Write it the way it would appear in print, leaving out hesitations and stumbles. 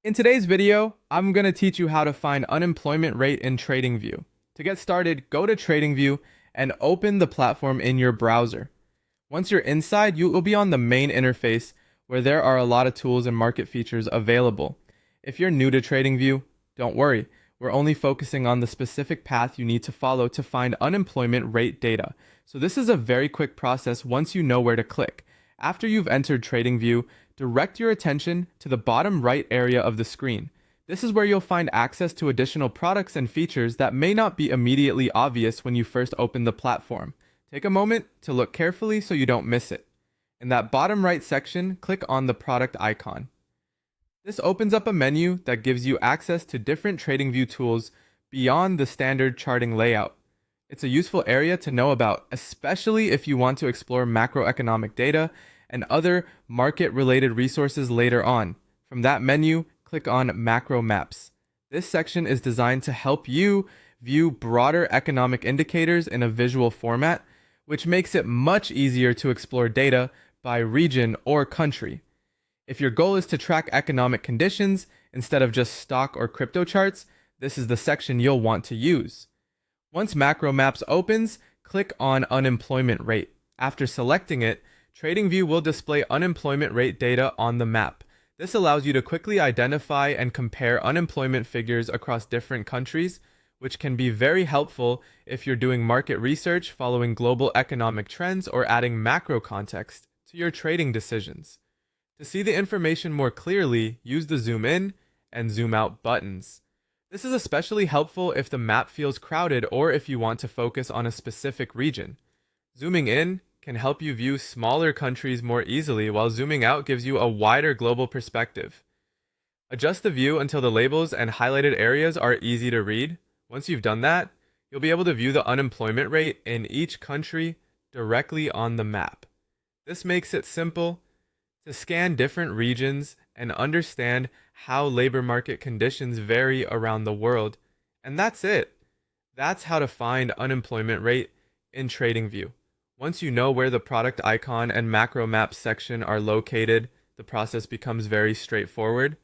In today's video, I'm going to teach you how to find unemployment rate in TradingView. To get started, go to TradingView and open the platform in your browser. Once you're inside, you will be on the main interface where there are a lot of tools and market features available. If you're new to TradingView, don't worry. We're only focusing on the specific path you need to follow to find unemployment rate data. So this is a very quick process once you know where to click. After you've entered TradingView, direct your attention to the bottom right area of the screen. This is where you'll find access to additional products and features that may not be immediately obvious when you first open the platform. Take a moment to look carefully so you don't miss it. In that bottom right section, click on the product icon. This opens up a menu that gives you access to different TradingView tools beyond the standard charting layout. It's a useful area to know about, especially if you want to explore macroeconomic data and other market-related resources later on. From that menu, click on Macro Maps. This section is designed to help you view broader economic indicators in a visual format, which makes it much easier to explore data by region or country. If your goal is to track economic conditions instead of just stock or crypto charts, this is the section you'll want to use. Once Macro Maps opens, click on Unemployment Rate. After selecting it, TradingView will display unemployment rate data on the map. This allows you to quickly identify and compare unemployment figures across different countries, which can be very helpful if you're doing market research, following global economic trends, or adding macro context to your trading decisions. To see the information more clearly, use the zoom in and zoom out buttons. This is especially helpful if the map feels crowded or if you want to focus on a specific region. Zooming in can help you view smaller countries more easily, while zooming out gives you a wider global perspective. Adjust the view until the labels and highlighted areas are easy to read. Once you've done that, you'll be able to view the unemployment rate in each country directly on the map. This makes it simple to scan different regions and understand how labor market conditions vary around the world. And that's it. That's how to find unemployment rate in TradingView. Once you know where the product icon and macro map section are located, the process becomes very straightforward.